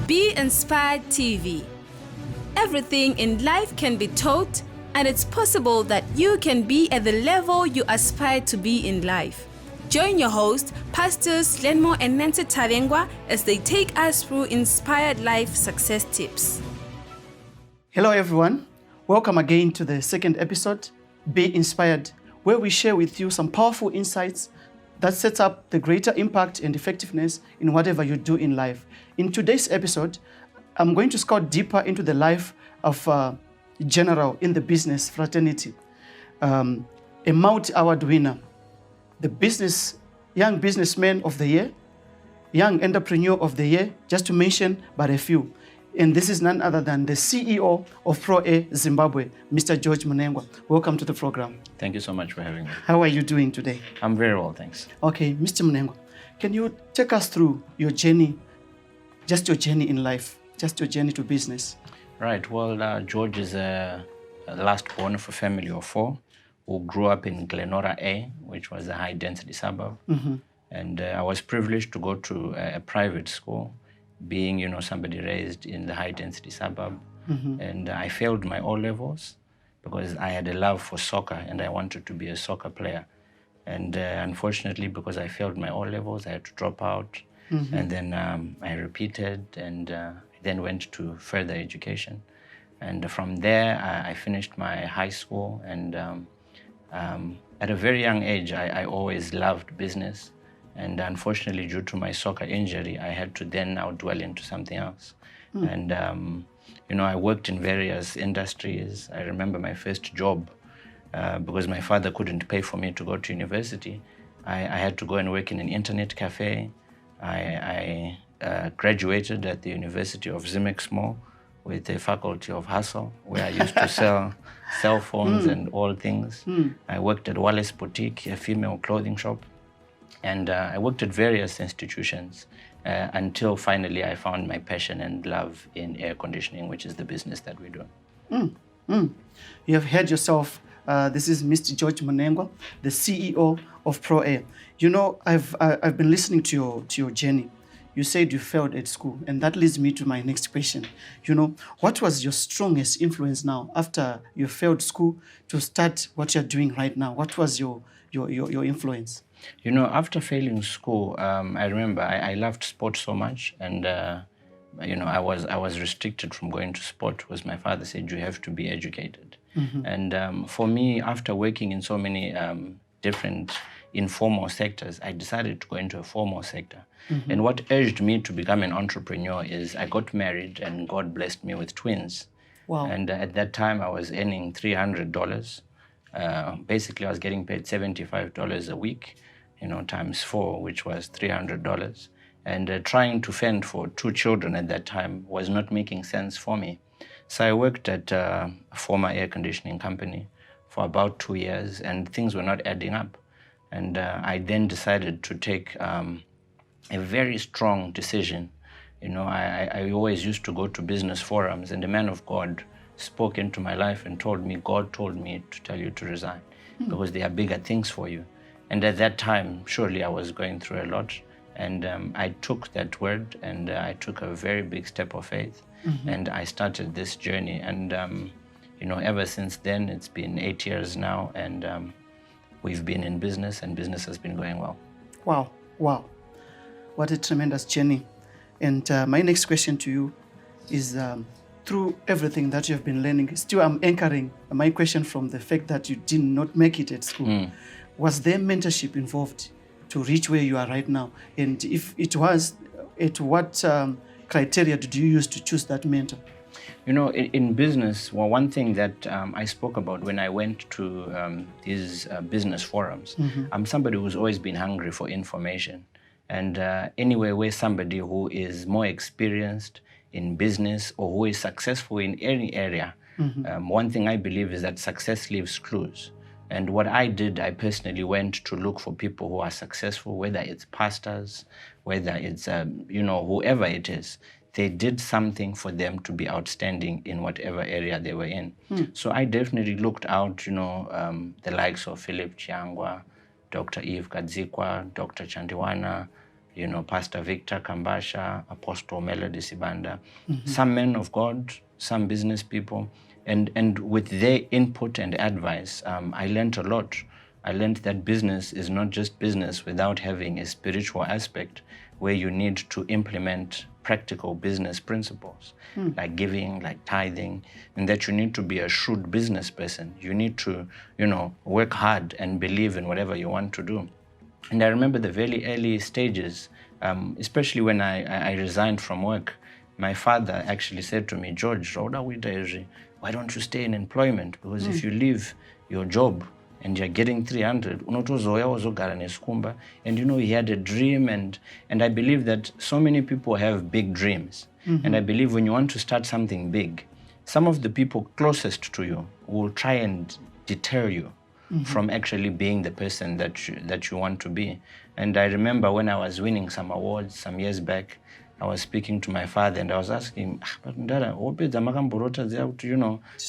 Be Inspired TV. Everything in life can be taught, and it's possible that you can be at the level you aspire to be in life. Join your host, Pastors Lenny and Mentorship, as they take us through inspired life success tips. Hello everyone, welcome again to the second episode, Be Inspired, where we share with you some powerful insights that sets up the greater impact and effectiveness in whatever you do in life. In today's episode, I'm going to scout deeper into the life of a general in the business fraternity, a multi-award winner, the young businessman of the year, young entrepreneur of the year, just to mention but a few. And this is none other than the CEO of ProAIR Zimbabwe, Mr. George Munengwa. Welcome to the program. Thank you so much for having me. How are you doing today? I'm very well, thanks. Okay, Mr. Munengwa, can you take us through your journey, just your journey in life, just your journey to business? Right, well, George is a last born of a family of four who grew up in Glenora A, which was a high-density suburb. Mm-hmm. And I was privileged to go to a private school, being, somebody raised in the high-density suburb. Mm-hmm. And I failed my O-levels because I had a love for soccer and I wanted to be a soccer player. And unfortunately, because I failed my O-levels, I had to drop out. Mm-hmm. And then I repeated and then went to further education. And from there, I finished my high school. And at a very young age, I always loved business. And unfortunately, due to my soccer injury, I had to then now dwell into something else. Mm. And, I worked in various industries. I remember my first job, because my father couldn't pay for me to go to university. I had to go and work in an internet cafe. I graduated at the University of Zimbabwe with the faculty of hustle, where I used to sell cell phones and all things. Mm. I worked at Wallace Boutique, a female clothing shop. And I worked at various institutions until finally I found my passion and love in air conditioning, which is the business that we do. You have heard yourself. This is Mr. George Munengwa, the CEO of ProAIR. I've been listening to your journey. You said you failed at school, and that leads me to my next question. What was your strongest influence now after you failed school to start what you're doing right now? What was your influence? After failing school, I remember I loved sport so much, and I was restricted from going to sport because my father said you have to be educated. Mm-hmm. And for me, after working in so many different informal sectors, I decided to go into a formal sector. Mm-hmm. And what urged me to become an entrepreneur is I got married and God blessed me with twins. Wow. And at that time, I was earning $300. Basically, I was getting paid $75 a week, times 4, which was $300. And trying to fend for 2 children at that time was not making sense for me. So I worked at a former air conditioning company for about 2 years, and things were not adding up. And I then decided to take a very strong decision. I always used to go to business forums, and the man of God spoke into my life and told me, God told me to tell you to resign because there are bigger things for you. And at that time, surely I was going through a lot. And I took that word and I took a very big step of faith. Mm-hmm. And I started this journey. And, ever since then, it's been 8 years now. And we've been in business and business has been going well. Wow. What a tremendous journey. And my next question to you is, through everything that you've been learning, still I'm anchoring my question from the fact that you did not make it at school. Was there mentorship involved to reach where you are right now? And if it was, at what criteria did you use to choose that mentor? In business, one thing that I spoke about when I went to these business forums, I'm somebody who's always been hungry for information. And anywhere where somebody who is more experienced in business or who is successful in any area, one thing I believe is that success leaves clues. And what I did, I personally went to look for people who are successful, whether it's pastors, whether it's, whoever it is. They did something for them to be outstanding in whatever area they were in. So I definitely looked out, the likes of Philip Chiangwa, Dr. Eve Kadzikwa, Dr. Chandiwana, Pastor Victor Kambasha, Apostle Melody Sibanda, some men of God, some business people. And with their input and advice, I learned a lot. I learned that business is not just business without having a spiritual aspect where you need to implement practical business principles like giving, like tithing, and that you need to be a shrewd business person. You need to, work hard and believe in whatever you want to do. And I remember the very early stages, especially when I resigned from work. My father actually said to me, George, why don't you stay in employment? Because if you leave your job and you're getting 300, and he had a dream, and I believe that so many people have big dreams. And I believe when you want to start something big, some of the people closest to you will try and deter you from actually being the person that you want to be. And I remember when I was winning some awards some years back, I was speaking to my father and I was asking him,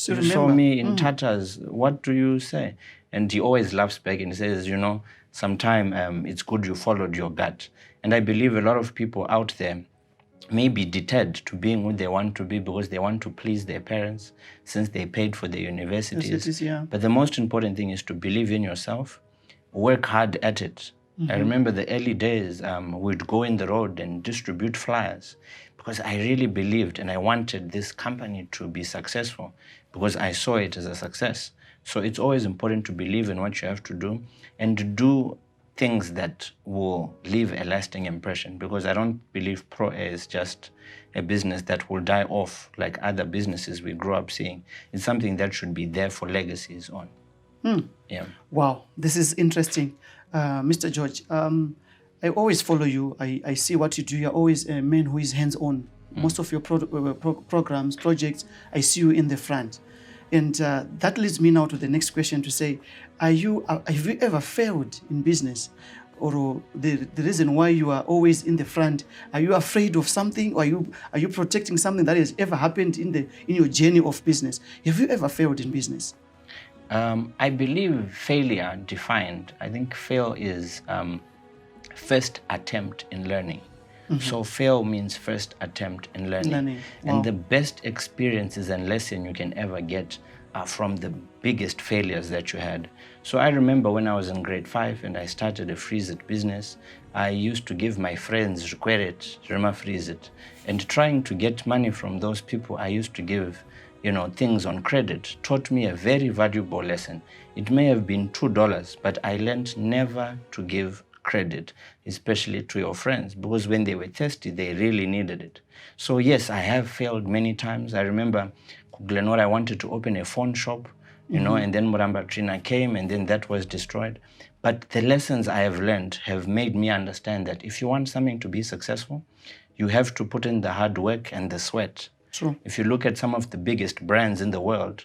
you saw me in tatters, what do you say? And he always laughs back and says, sometime it's good you followed your gut. And I believe a lot of people out there may be deterred to being who they want to be because they want to please their parents since they paid for their universities. But the most important thing is to believe in yourself, work hard at it. I remember the early days, we'd go in the road and distribute flyers because I really believed and I wanted this company to be successful because I saw it as a success. So it's always important to believe in what you have to do and to do things that will leave a lasting impression, because I don't believe ProAIR is just a business that will die off like other businesses we grew up seeing. It's something that should be there for legacies on. Yeah. Wow, this is interesting. Mr. George, I always follow you. I see what you do. You're always a man who is hands-on. Most of your programs, projects, I see you in the front. And that leads me now to the next question to say, have you ever failed in business? Or the reason why you are always in the front, are you afraid of something? Or are you protecting something that has ever happened in your journey of business? Have you ever failed in business? I believe failure defined, I think fail is first attempt in learning. So fail means first attempt in learning. Wow. And the best experiences and lesson you can ever get are from the biggest failures that you had. So I remember when I was in grade 5 and I started a freeze-it business, I used to give my friends freeze-it. And trying to get money from those people I used to give things on credit taught me a very valuable lesson. It may have been $2, but I learned never to give credit, especially to your friends, because when they were thirsty, they really needed it. So yes, I have failed many times. I remember Glenora, I wanted to open a phone shop, and then Muramba Trina came and then that was destroyed. But the lessons I have learned have made me understand that if you want something to be successful, you have to put in the hard work and the sweat. True. If you look at some of the biggest brands in the world,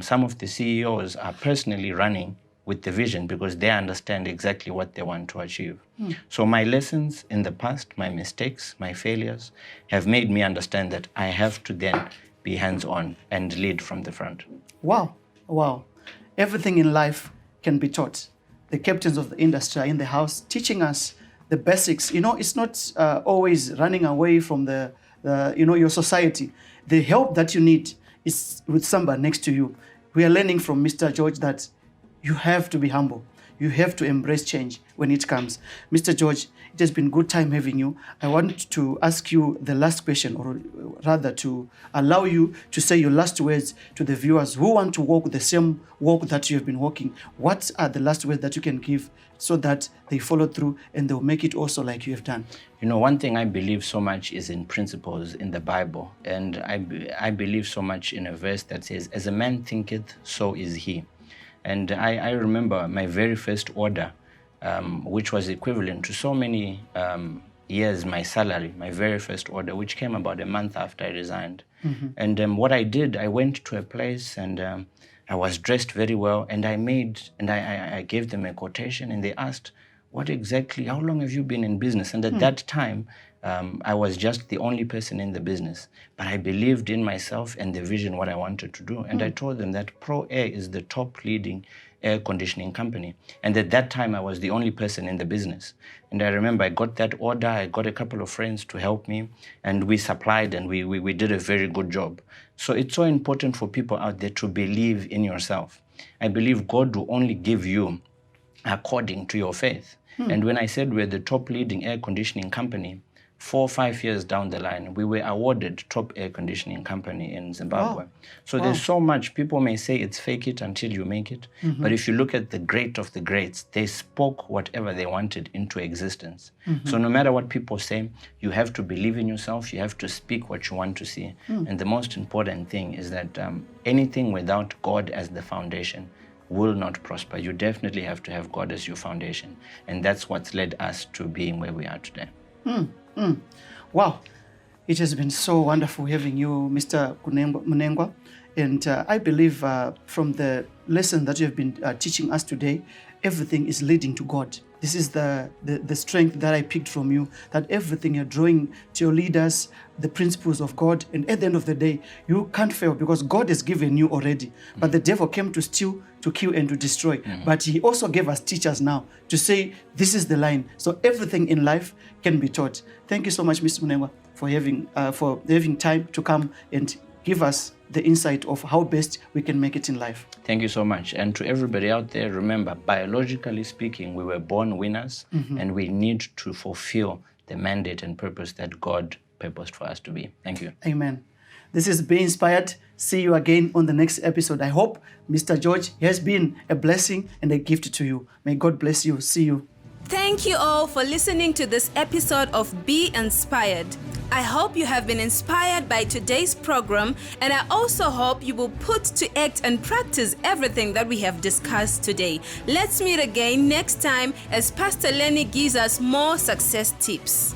some of the CEOs are personally running with the vision because they understand exactly what they want to achieve. So my lessons in the past, my mistakes, my failures, have made me understand that I have to then be hands-on and lead from the front. Wow. Everything in life can be taught. The captains of the industry are in the house teaching us the basics. It's not always running away from your society. The help that you need is with somebody next to you. We are learning from Mr. George that you have to be humble. You have to embrace change when it comes. Mr. George, it has been a good time having you. I want to ask you the last question, or rather to allow you to say your last words to the viewers who want to walk the same walk that you have been walking. What are the last words that you can give so that they follow through and they'll make it also like you have done? One thing I believe so much is in principles in the Bible. And I believe so much in a verse that says, as a man thinketh, so is he. And I remember my very first order, which was equivalent to so many years my salary, my very first order, which came about a month after I resigned. And what I did, I went to a place and I was dressed very well, and I gave them a quotation, and they asked, how long have you been in business? And at that time, I was just the only person in the business, but I believed in myself and the vision, what I wanted to do. And I told them that ProAIR is the top leading air conditioning company. And at that time, I was the only person in the business. And I remember I got that order, I got a couple of friends to help me, and we supplied, and we did a very good job. So it's so important for people out there to believe in yourself. I believe God will only give you according to your faith. And when I said we're the top leading air conditioning company, 4 or 5 years down the line, we were awarded top air conditioning company in Zimbabwe. Wow. So there's so much. People may say it's fake it until you make it. But if you look at the great of the greats, they spoke whatever they wanted into existence. So no matter what people say, you have to believe in yourself. You have to speak what you want to see. And the most important thing is that anything without God as the foundation will not prosper. You definitely have to have God as your foundation. And that's what's led us to being where we are today. Wow, it has been so wonderful having you, Mr. Munengwa. And I believe from the lesson that you have been teaching us today, everything is leading to God. This is the strength that I picked from you, that everything you're drawing to your leaders, the principles of God, and at the end of the day, you can't fail because God has given you already. But the devil came to steal, to kill, and to destroy. But he also gave us teachers now to say, this is the line. So everything in life can be taught. Thank you so much, Mr. Munengwa, for having time to come and give us the insight of how best we can make it in life. Thank you so much. And to everybody out there, remember, biologically speaking, we were born winners, and we need to fulfill the mandate and purpose that God purposed for us to be. Thank you. Amen. This is Be Inspired. See you again on the next episode. I hope Mr. George has been a blessing and a gift to you. May God bless you. See you. Thank you all for listening to this episode of Be Inspired. I hope you have been inspired by today's program, and I also hope you will put to act and practice everything that we have discussed today. Let's meet again next time as Pastor Lenny gives us more success tips.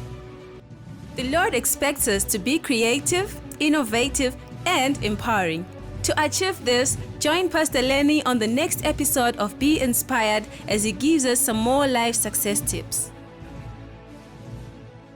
The Lord expects us to be creative, innovative, and empowering. To achieve this, join Pastor Lenny on the next episode of Be Inspired as he gives us some more life success tips.